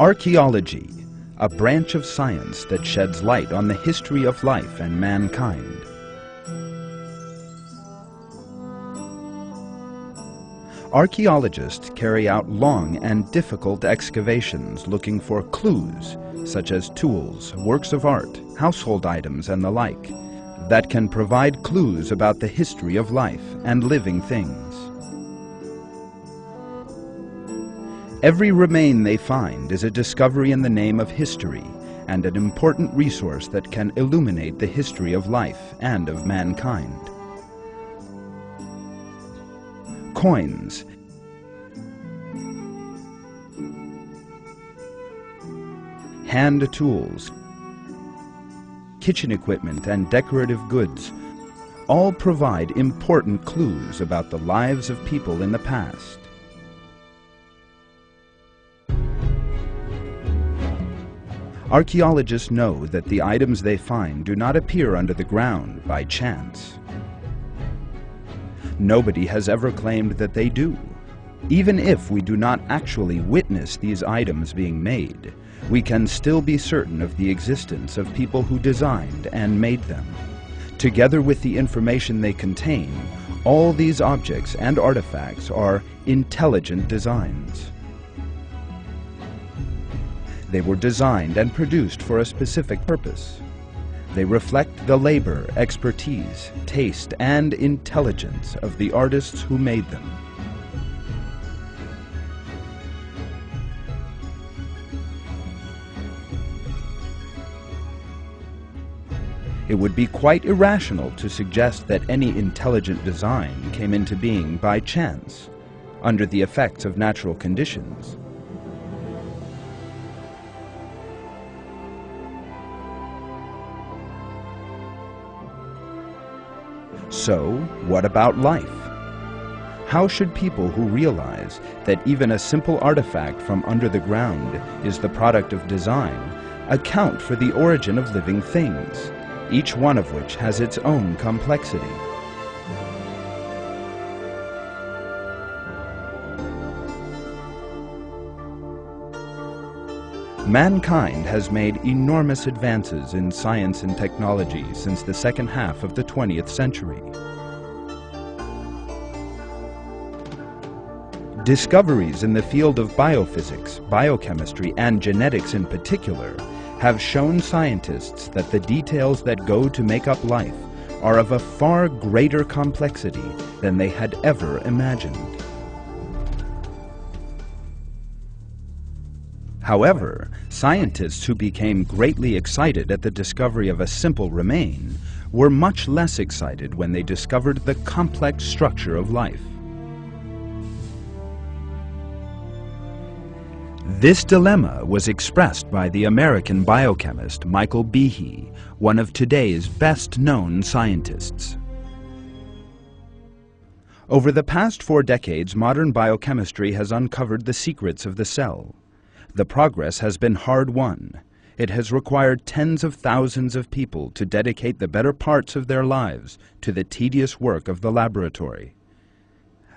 Archaeology, a branch of science that sheds light on the history of life and mankind. Archaeologists carry out long and difficult excavations looking for clues, such as tools, works of art, household items, and the like, that can provide clues about the history of life and living things. Every remain they find is a discovery in the name of history and an important resource that can illuminate the history of life and of mankind. Coins, hand tools, kitchen equipment, and decorative goods all provide important clues about the lives of people in the past. Archaeologists know that the items they find do not appear under the ground by chance. Nobody has ever claimed that they do. Even if we do not actually witness these items being made, we can still be certain of the existence of people who designed and made them. Together with the information they contain, all these objects and artifacts are intelligent designs. They were designed and produced for a specific purpose. They reflect the labor, expertise, taste, and intelligence of the artists who made them. It would be quite irrational to suggest that any intelligent design came into being by chance, under the effects of natural conditions. So, what about life? How should people who realize that even a simple artifact from under the ground is the product of design account for the origin of living things, each one of which has its own complexity? Mankind has made enormous advances in science and technology since the second half of the 20th century. Discoveries in the field of biophysics, biochemistry, and genetics in particular have shown scientists that the details that go to make up life are of a far greater complexity than they had ever imagined. However, scientists who became greatly excited at the discovery of a simple remain were much less excited when they discovered the complex structure of life. This dilemma was expressed by the American biochemist Michael Behe, one of today's best-known scientists. Over the past 4 decades, modern biochemistry has uncovered the secrets of the cell. The progress has been hard-won. It has required tens of thousands of people to dedicate the better parts of their lives to the tedious work of the laboratory.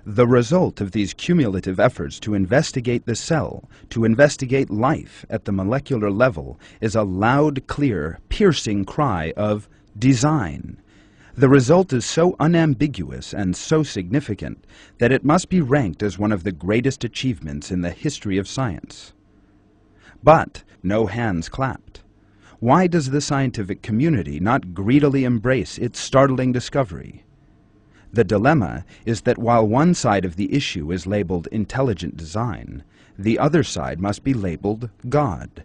The result of these cumulative efforts to investigate the cell, to investigate life at the molecular level, is a loud, clear, piercing cry of design. The result is so unambiguous and so significant that it must be ranked as one of the greatest achievements in the history of science. But no hands clapped. Why does the scientific community not greedily embrace its startling discovery? The dilemma is that while one side of the issue is labeled intelligent design, the other side must be labeled God.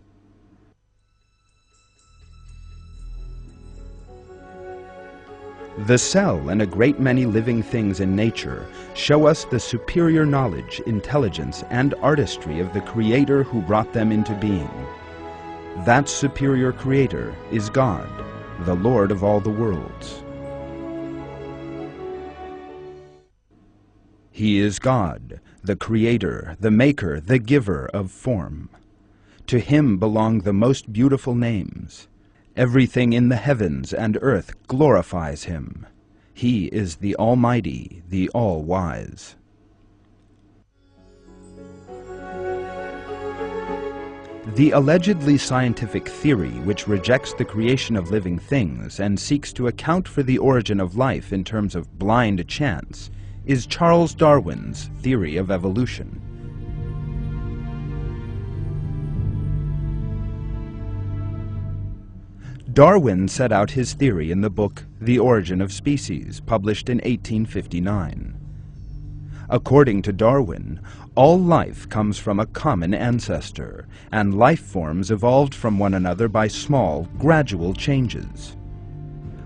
The cell and a great many living things in nature show us the superior knowledge, intelligence, and artistry of the Creator who brought them into being. That superior Creator is God, the Lord of all the worlds. He is God, the Creator, the Maker, the Giver of form. To Him belong the most beautiful names. Everything in the heavens and earth glorifies Him. He is the Almighty, the All-Wise. The allegedly scientific theory which rejects the creation of living things and seeks to account for the origin of life in terms of blind chance is Charles Darwin's theory of evolution. Darwin set out his theory in the book The Origin of Species, published in 1859. According to Darwin, all life comes from a common ancestor, and life forms evolved from one another by small, gradual changes.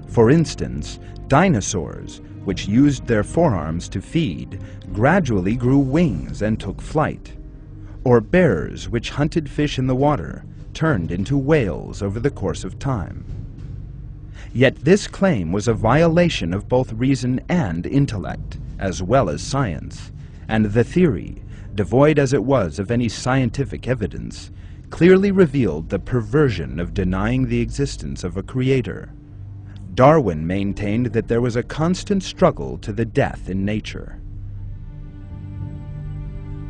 For instance, dinosaurs, which used their forearms to feed, gradually grew wings and took flight. Or bears, which hunted fish in the water, turned into whales over the course of time. Yet this claim was a violation of both reason and intellect, as well as science, and the theory, devoid as it was of any scientific evidence, clearly revealed the perversion of denying the existence of a creator. Darwin maintained that there was a constant struggle to the death in nature.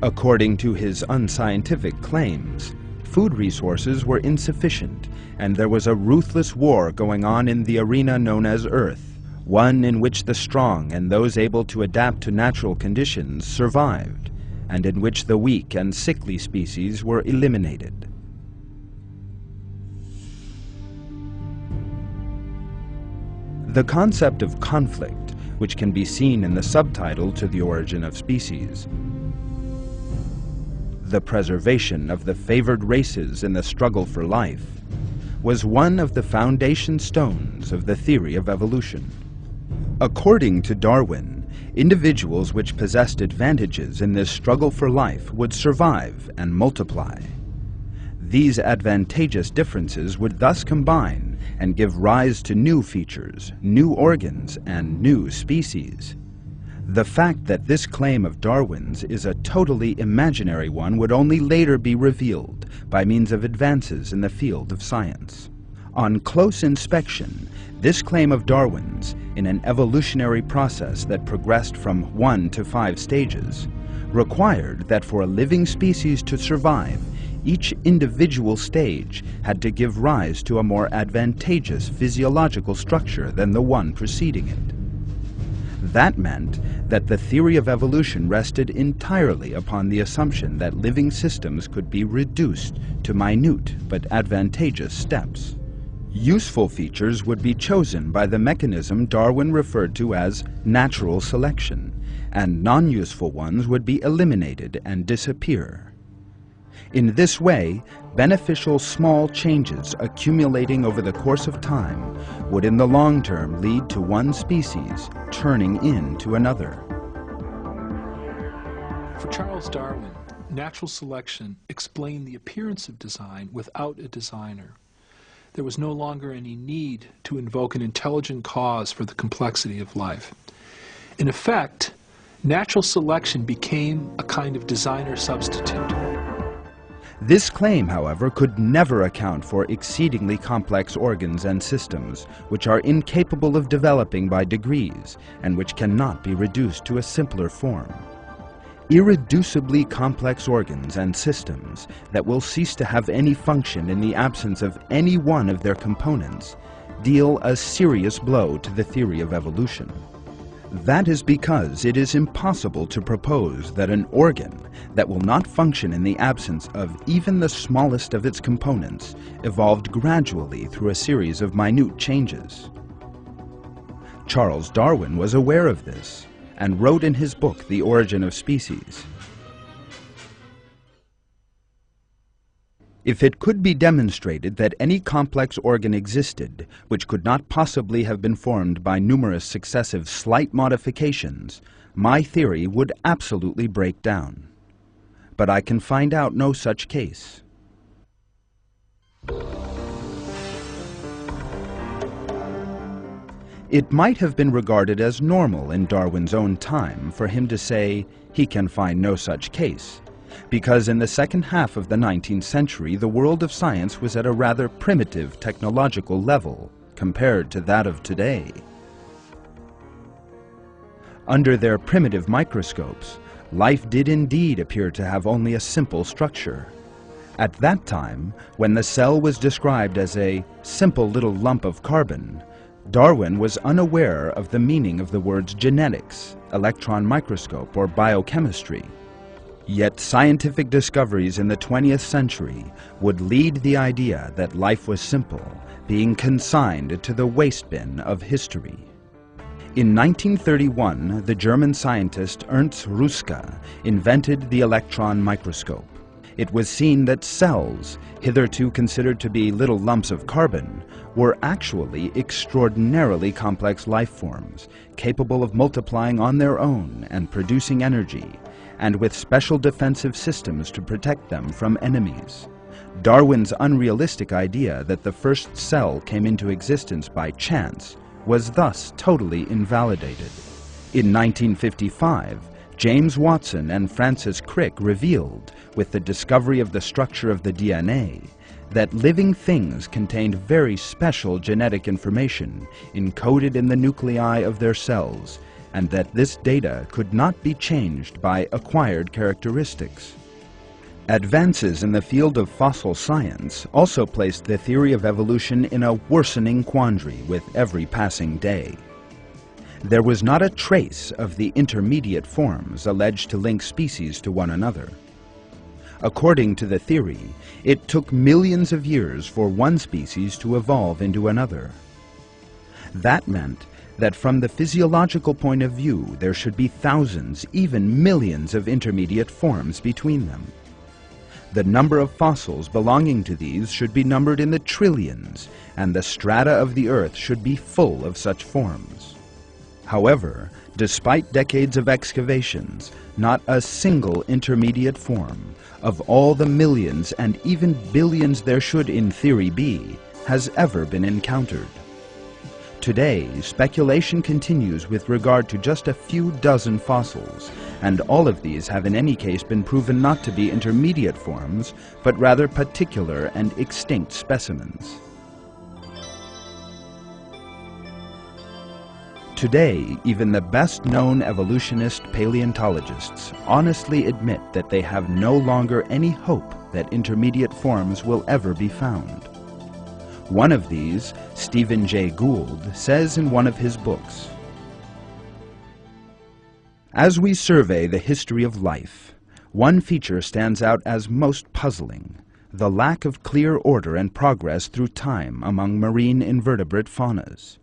According to his unscientific claims, food resources were insufficient, and there was a ruthless war going on in the arena known as Earth, one in which the strong and those able to adapt to natural conditions survived, and in which the weak and sickly species were eliminated. The concept of conflict, which can be seen in the subtitle to The Origin of Species, the preservation of the favored races in the struggle for life, was one of the foundation stones of the theory of evolution. According to Darwin, individuals which possessed advantages in this struggle for life would survive and multiply. These advantageous differences would thus combine and give rise to new features, new organs, and new species. The fact that this claim of Darwin's is a totally imaginary one would only later be revealed by means of advances in the field of science. On close inspection, this claim of Darwin's, in an evolutionary process that progressed from 1 to 5 stages, required that for a living species to survive, each individual stage had to give rise to a more advantageous physiological structure than the one preceding it. That meant that the theory of evolution rested entirely upon the assumption that living systems could be reduced to minute but advantageous steps. Useful features would be chosen by the mechanism Darwin referred to as natural selection, and non-useful ones would be eliminated and disappear. In this way, beneficial small changes accumulating over the course of time would in the long term lead to one species turning into another. For Charles Darwin, natural selection explained the appearance of design without a designer. There was no longer any need to invoke an intelligent cause for the complexity of life. In effect, natural selection became a kind of designer substitute. This claim, however, could never account for exceedingly complex organs and systems, which are incapable of developing by degrees, and which cannot be reduced to a simpler form. Irreducibly complex organs and systems that will cease to have any function in the absence of any one of their components deal a serious blow to the theory of evolution. That is because it is impossible to propose that an organ that will not function in the absence of even the smallest of its components evolved gradually through a series of minute changes. Charles Darwin was aware of this and wrote in his book The Origin of Species, "If it could be demonstrated that any complex organ existed which could not possibly have been formed by numerous successive slight modifications, my theory would absolutely break down. But I can find out no such case." It might have been regarded as normal in Darwin's own time for him to say he can find no such case, because in the second half of the 19th century the world of science was at a rather primitive technological level compared to that of today. Under their primitive microscopes, life did indeed appear to have only a simple structure. At that time, when the cell was described as a simple little lump of carbon, Darwin was unaware of the meaning of the words genetics, electron microscope, or biochemistry. Yet scientific discoveries in the 20th century would lead the idea that life was simple, being consigned to the waste bin of history. In 1931, the German scientist Ernst Ruska invented the electron microscope. It was seen that cells, hitherto considered to be little lumps of carbon, were actually extraordinarily complex life forms, capable of multiplying on their own and producing energy, and with special defensive systems to protect them from enemies. Darwin's unrealistic idea that the first cell came into existence by chance was thus totally invalidated. In 1955, James Watson and Francis Crick revealed, with the discovery of the structure of the DNA, that living things contained very special genetic information encoded in the nuclei of their cells, and that this data could not be changed by acquired characteristics. Advances in the field of fossil science also placed the theory of evolution in a worsening quandary with every passing day. There was not a trace of the intermediate forms alleged to link species to one another. According to the theory, it took millions of years for one species to evolve into another. That meant that from the physiological point of view, there should be thousands, even millions of intermediate forms between them. The number of fossils belonging to these should be numbered in the trillions, and the strata of the Earth should be full of such forms. However, despite decades of excavations, not a single intermediate form, of all the millions and even billions there should in theory be, has ever been encountered. Today, speculation continues with regard to just a few dozen fossils, and all of these have in any case been proven not to be intermediate forms, but rather particular and extinct specimens. Today, even the best-known evolutionist paleontologists honestly admit that they have no longer any hope that intermediate forms will ever be found. One of these, Stephen Jay Gould, says in one of his books, "As we survey the history of life, one feature stands out as most puzzling: the lack of clear order and progress through time among marine invertebrate faunas.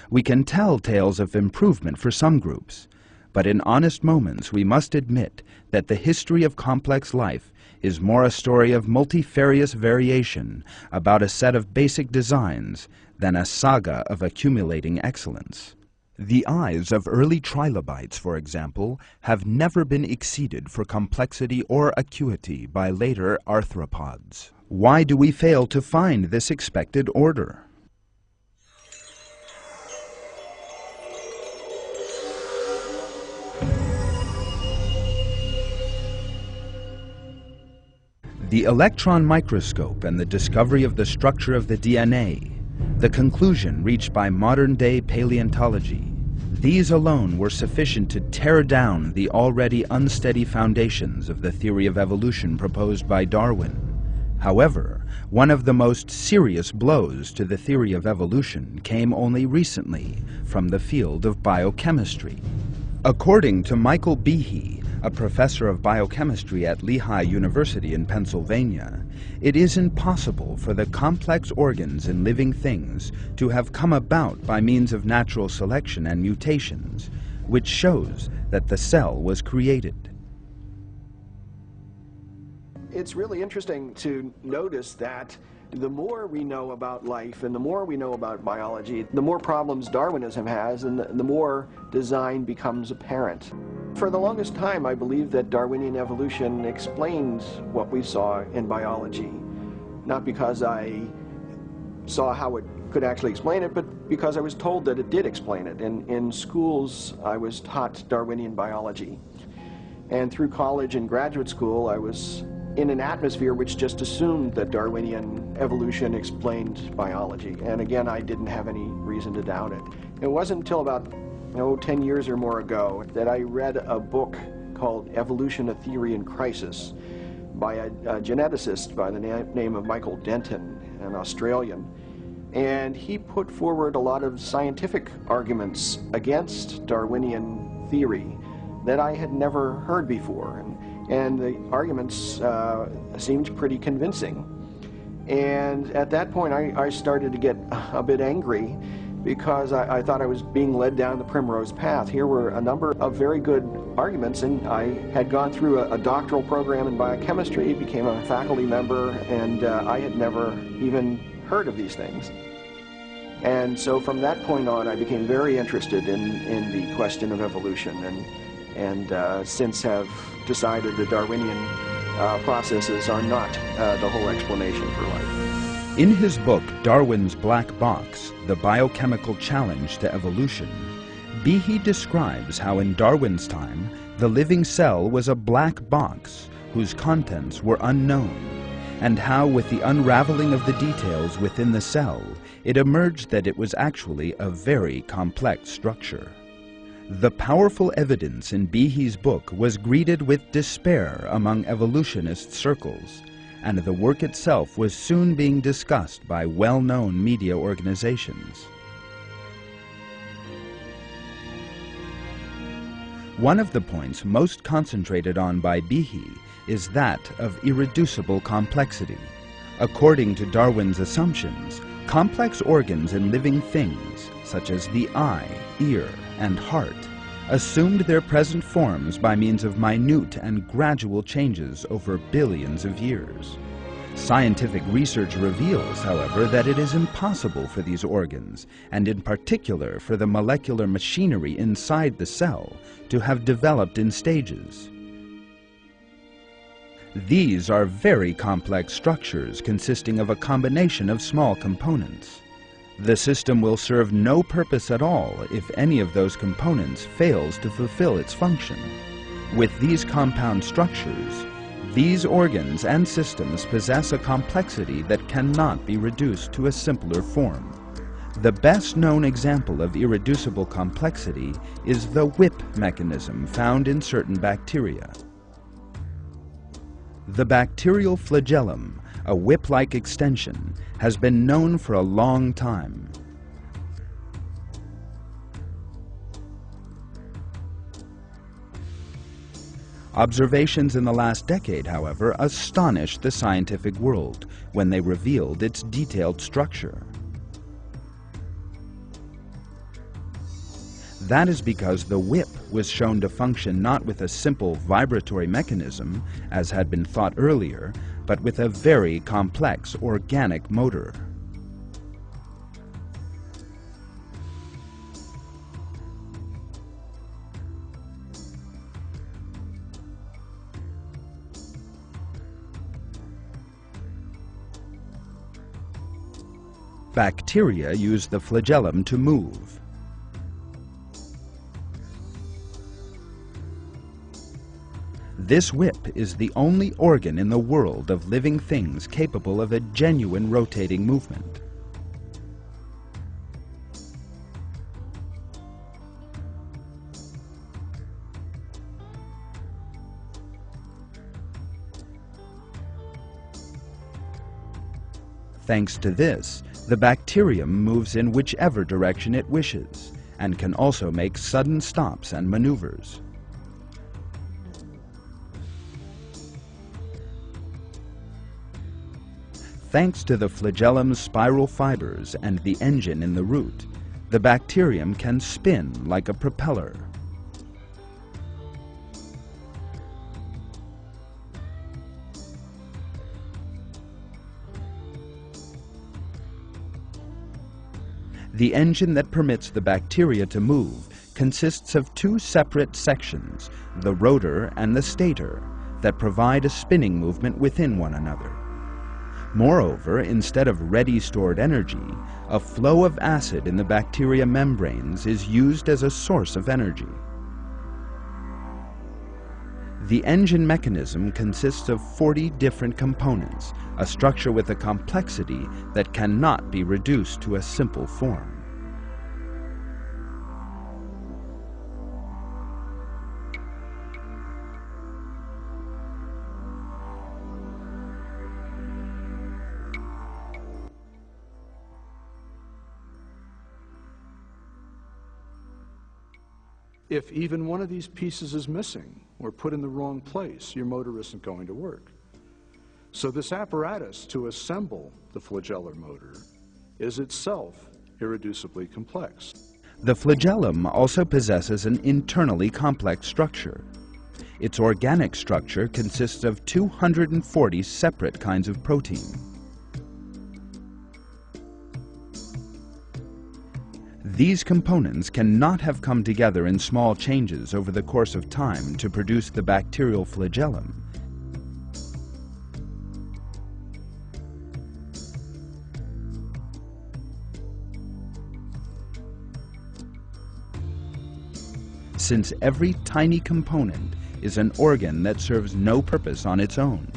We can tell tales of improvement for some groups, but in honest moments we must admit that the history of complex life is more a story of multifarious variation about a set of basic designs than a saga of accumulating excellence. The eyes of early trilobites, for example, have never been exceeded for complexity or acuity by later arthropods. Why do we fail to find this expected order? The electron microscope and the discovery of the structure of the DNA, the conclusion reached by modern-day paleontology, these alone were sufficient to tear down the already unsteady foundations of the theory of evolution proposed by Darwin. However, one of the most serious blows to the theory of evolution came only recently from the field of biochemistry. According to Michael Behe, a professor of biochemistry at Lehigh University in Pennsylvania, it is impossible for the complex organs in living things to have come about by means of natural selection and mutations, which shows that the cell was created. It's really interesting to notice that the more we know about life and the more we know about biology, the more problems Darwinism has and the more design becomes apparent. For the longest time, I believed that Darwinian evolution explained what we saw in biology, not because I saw how it could actually explain it, but because I was told that it did explain it. In schools, I was taught Darwinian biology. And through college and graduate school, I was in an atmosphere which just assumed that Darwinian evolution explained biology. And again, I didn't have any reason to doubt it. It wasn't until about 10 years or more ago that I read a book called Evolution: A Theory in Crisis by a geneticist by the name of Michael Denton, an Australian. And he put forward a lot of scientific arguments against Darwinian theory that I had never heard before. And the arguments seemed pretty convincing. And at that point, I started to get a bit angry because I thought I was being led down the primrose path. Here were a number of very good arguments, and I had gone through a doctoral program in biochemistry, became a faculty member, and I had never even heard of these things. And so from that point on, I became very interested in the question of evolution, and since have decided that Darwinian processes are not the whole explanation for life. In his book, Darwin's Black Box, The Biochemical Challenge to Evolution, Behe describes how in Darwin's time, the living cell was a black box whose contents were unknown, and how with the unraveling of the details within the cell, it emerged that it was actually a very complex structure. The powerful evidence in Behe's book was greeted with despair among evolutionist circles, and the work itself was soon being discussed by well-known media organizations. One of the points most concentrated on by Behe is that of irreducible complexity. According to Darwin's assumptions, complex organs in living things, such as the eye, ear, and heart, assumed their present forms by means of minute and gradual changes over billions of years. Scientific research reveals, however, that it is impossible for these organs, and in particular for the molecular machinery inside the cell, to have developed in stages. These are very complex structures consisting of a combination of small components. The system will serve no purpose at all if any of those components fails to fulfill its function. With these compound structures, these organs and systems possess a complexity that cannot be reduced to a simpler form. The best known example of irreducible complexity is the whip mechanism found in certain bacteria. The bacterial flagellum, a whip-like extension, has been known for a long time. Observations in the last decade, however, astonished the scientific world when they revealed its detailed structure. That is because the whip was shown to function not with a simple vibratory mechanism, as had been thought earlier, but with a very complex organic motor. Bacteria use the flagellum to move. This whip is the only organ in the world of living things capable of a genuine rotating movement. Thanks to this, the bacterium moves in whichever direction it wishes, and can also make sudden stops and maneuvers. Thanks to the flagellum's spiral fibers and the engine in the root, the bacterium can spin like a propeller. The engine that permits the bacteria to move consists of two separate sections, the rotor and the stator, that provide a spinning movement within one another. Moreover, instead of ready stored energy, a flow of acid in the bacteria membranes is used as a source of energy. The engine mechanism consists of 40 different components, a structure with a complexity that cannot be reduced to a simple form. If even one of these pieces is missing or put in the wrong place, your motor isn't going to work. So this apparatus to assemble the flagellar motor is itself irreducibly complex. The flagellum also possesses an internally complex structure. Its organic structure consists of 240 separate kinds of protein. These components cannot have come together in small changes over the course of time to produce the bacterial flagellum. Since every tiny component is an organ that serves no purpose on its own.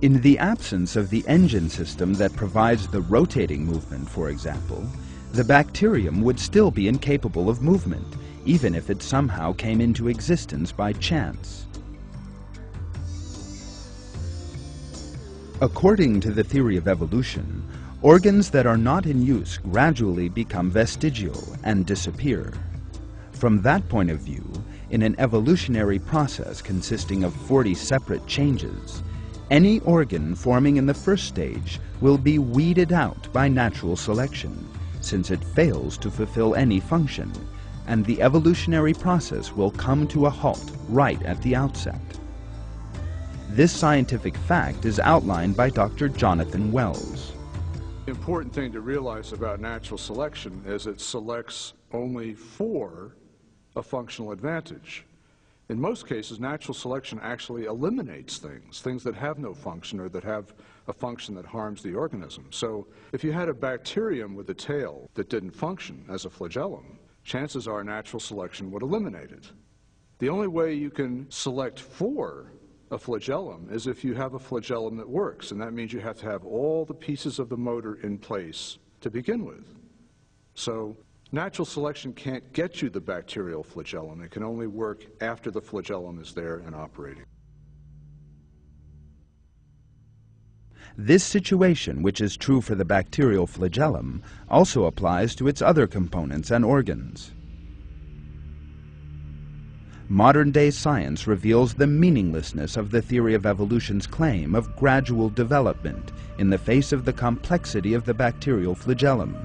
In the absence of the engine system that provides the rotating movement, for example, the bacterium would still be incapable of movement, even if it somehow came into existence by chance. According to the theory of evolution, organs that are not in use gradually become vestigial and disappear. From that point of view, in an evolutionary process consisting of 40 separate changes, any organ forming in the first stage will be weeded out by natural selection, since it fails to fulfill any function, and the evolutionary process will come to a halt right at the outset. This scientific fact is outlined by Dr. Jonathan Wells. The important thing to realize about natural selection is it selects only for a functional advantage. In most cases, natural selection actually eliminates things that have no function or that have a function that harms the organism. So if you had a bacterium with a tail that didn't function as a flagellum, chances are natural selection would eliminate it. The only way you can select for a flagellum is if you have a flagellum that works, and that means you have to have all the pieces of the motor in place to begin with. So natural selection can't get you the bacterial flagellum. It can only work after the flagellum is there and operating. This situation, which is true for the bacterial flagellum, also applies to its other components and organs. Modern-day science reveals the meaninglessness of the theory of evolution's claim of gradual development in the face of the complexity of the bacterial flagellum.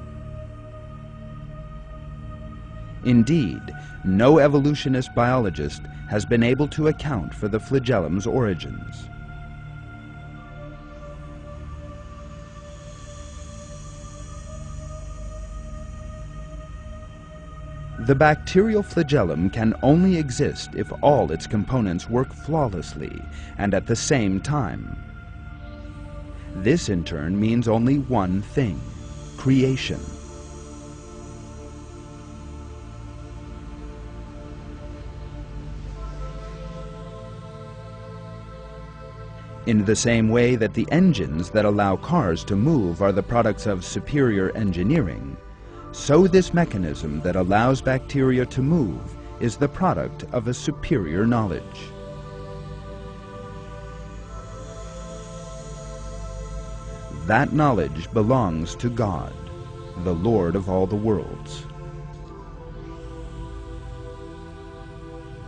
Indeed, no evolutionist biologist has been able to account for the flagellum's origins. The bacterial flagellum can only exist if all its components work flawlessly and at the same time. This in turn means only one thing: creation. In the same way that the engines that allow cars to move are the products of superior engineering, so this mechanism that allows bacteria to move is the product of a superior knowledge. That knowledge belongs to God, the Lord of all the worlds.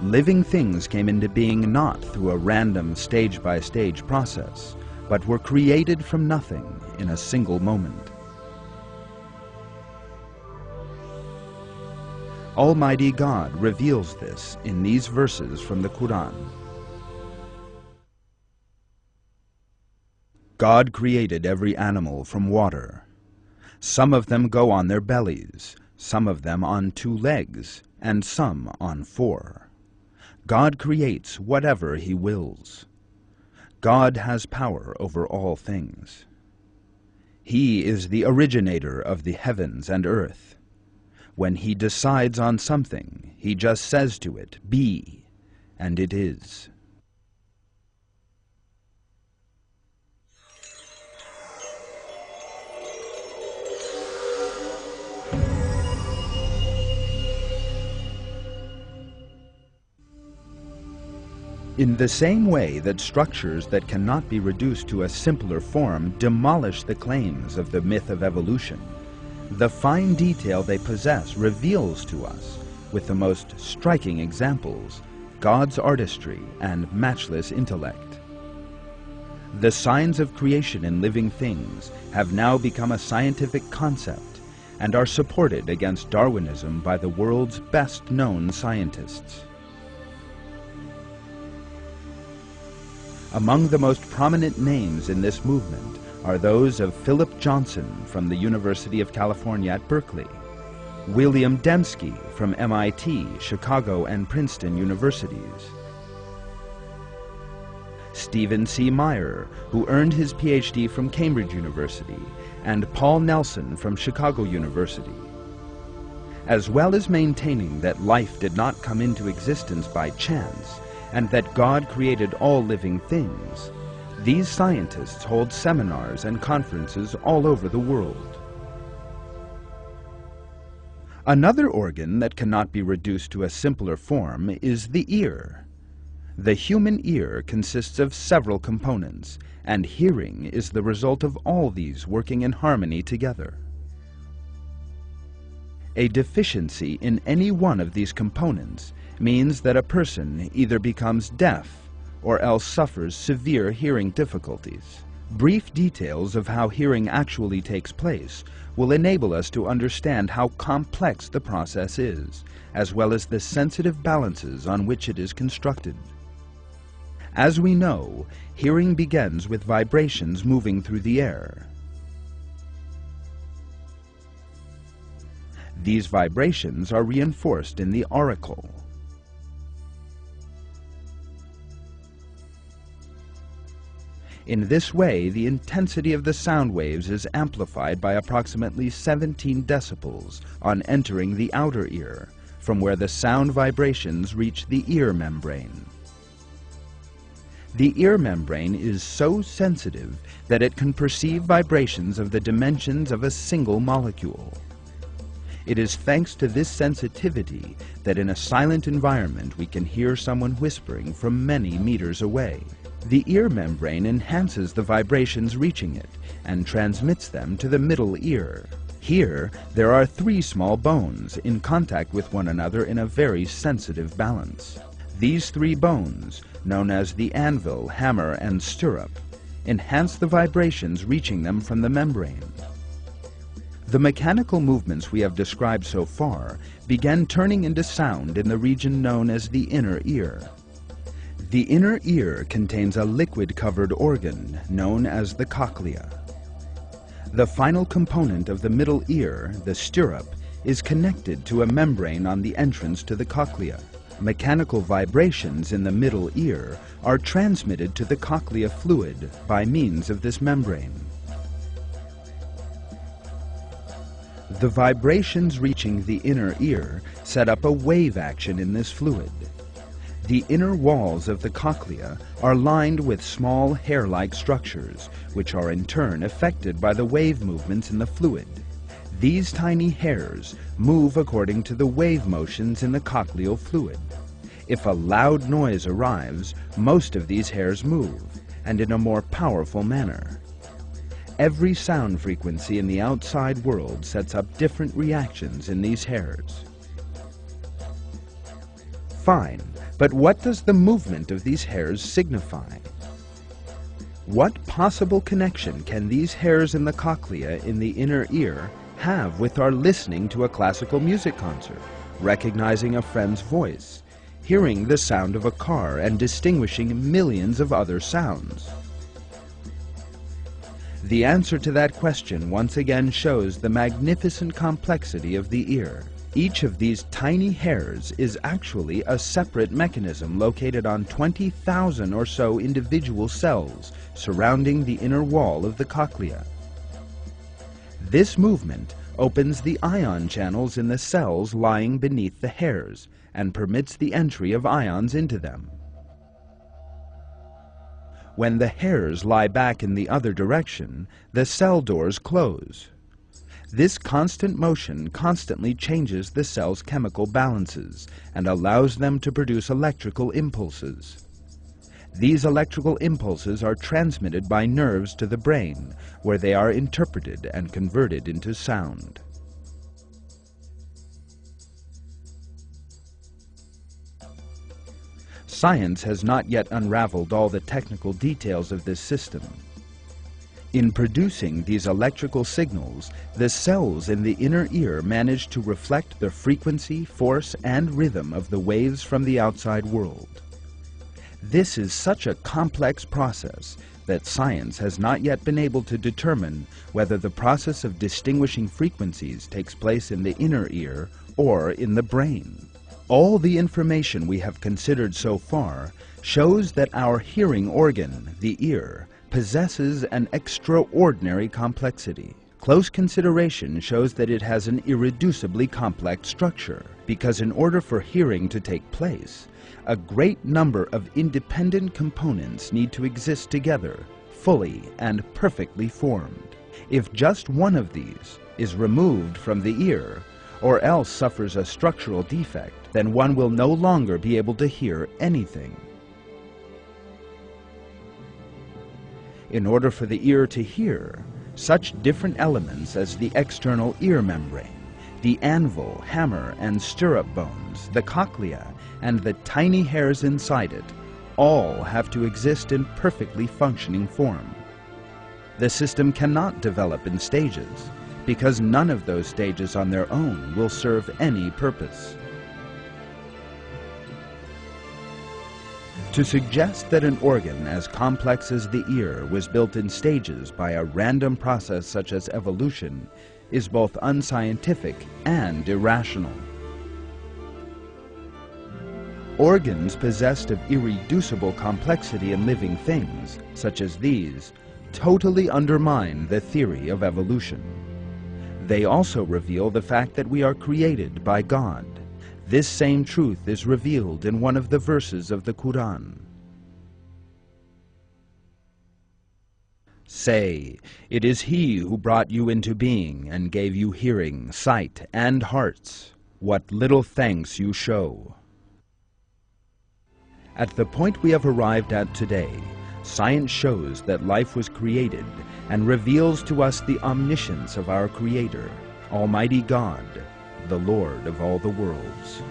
Living things came into being not through a random stage-by-stage process, but were created from nothing in a single moment. Almighty God reveals this in these verses from the Quran. God created every animal from water. Some of them go on their bellies, some of them on 2 legs, and some on 4. God creates whatever He wills. God has power over all things. He is the originator of the heavens and earth. When He decides on something, He just says to it, "Be," and it is. In the same way that structures that cannot be reduced to a simpler form demolish the claims of the myth of evolution, The fine detail they possess reveals to us, with the most striking examples, God's artistry and matchless intellect. The signs of creation in living things have now become a scientific concept and are supported against Darwinism by the world's best-known scientists. Among the most prominent names in this movement are those of Philip Johnson from the University of California at Berkeley, William Dembski from MIT, Chicago, and Princeton universities, Stephen C. Meyer, who earned his PhD from Cambridge University, and Paul Nelson from Chicago University. As well as maintaining that life did not come into existence by chance, and that God created all living things, these scientists hold seminars and conferences all over the world. Another organ that cannot be reduced to a simpler form is the ear. The human ear consists of several components, and hearing is the result of all these working in harmony together. A deficiency in any one of these components means that a person either becomes deaf or else suffers severe hearing difficulties. Brief details of how hearing actually takes place will enable us to understand how complex the process is, as well as the sensitive balances on which it is constructed. As we know, hearing begins with vibrations moving through the air. These vibrations are reinforced in the auricle. In this way, the intensity of the sound waves is amplified by approximately 17 decibels on entering the outer ear, from where the sound vibrations reach the ear membrane. The ear membrane is so sensitive that it can perceive vibrations of the dimensions of a single molecule. It is thanks to this sensitivity that in a silent environment we can hear someone whispering from many meters away. The ear membrane enhances the vibrations reaching it and transmits them to the middle ear. Here, there are 3 small bones in contact with one another in a very sensitive balance. These 3 bones, known as the anvil, hammer, and stirrup, enhance the vibrations reaching them from the membrane. The mechanical movements we have described so far began turning into sound in the region known as the inner ear. The inner ear contains a liquid-covered organ known as the cochlea. The final component of the middle ear, the stirrup, is connected to a membrane on the entrance to the cochlea. Mechanical vibrations in the middle ear are transmitted to the cochlea fluid by means of this membrane. The vibrations reaching the inner ear set up a wave action in this fluid. The inner walls of the cochlea are lined with small hair-like structures, which are in turn affected by the wave movements in the fluid. These tiny hairs move according to the wave motions in the cochleal fluid. If a loud noise arrives, most of these hairs move, and in a more powerful manner. Every sound frequency in the outside world sets up different reactions in these hairs. Fine, but what does the movement of these hairs signify? What possible connection can these hairs in the cochlea in the inner ear have with our listening to a classical music concert, recognizing a friend's voice, hearing the sound of a car, and distinguishing millions of other sounds? The answer to that question once again shows the magnificent complexity of the ear. Each of these tiny hairs is actually a separate mechanism located on 20,000 or so individual cells surrounding the inner wall of the cochlea. This movement opens the ion channels in the cells lying beneath the hairs and permits the entry of ions into them. When the hairs lie back in the other direction, the cell doors close. This constant motion constantly changes the cell's chemical balances and allows them to produce electrical impulses. These electrical impulses are transmitted by nerves to the brain, where they are interpreted and converted into sound. Science has not yet unraveled all the technical details of this system. In producing these electrical signals, the cells in the inner ear manage to reflect the frequency, force, and rhythm of the waves from the outside world. This is such a complex process that science has not yet been able to determine whether the process of distinguishing frequencies takes place in the inner ear or in the brain. All the information we have considered so far shows that our hearing organ, the ear, possesses an extraordinary complexity. Close consideration shows that it has an irreducibly complex structure, because in order for hearing to take place, a great number of independent components need to exist together, fully and perfectly formed. If just one of these is removed from the ear, or else suffers a structural defect, then one will no longer be able to hear anything. In order for the ear to hear, such different elements as the external ear membrane, the anvil, hammer, and stirrup bones, the cochlea, and the tiny hairs inside it, all have to exist in perfectly functioning form. The system cannot develop in stages, because none of those stages on their own will serve any purpose. To suggest that an organ as complex as the ear was built in stages by a random process such as evolution is both unscientific and irrational. Organs possessed of irreducible complexity in living things, such as these, totally undermine the theory of evolution. They also reveal the fact that we are created by God. This same truth is revealed in one of the verses of the Quran. Say, it is He who brought you into being and gave you hearing, sight, and hearts. What little thanks you show. At the point we have arrived at today, science shows that life was created and reveals to us the omniscience of our Creator, Almighty God, the Lord of all the worlds.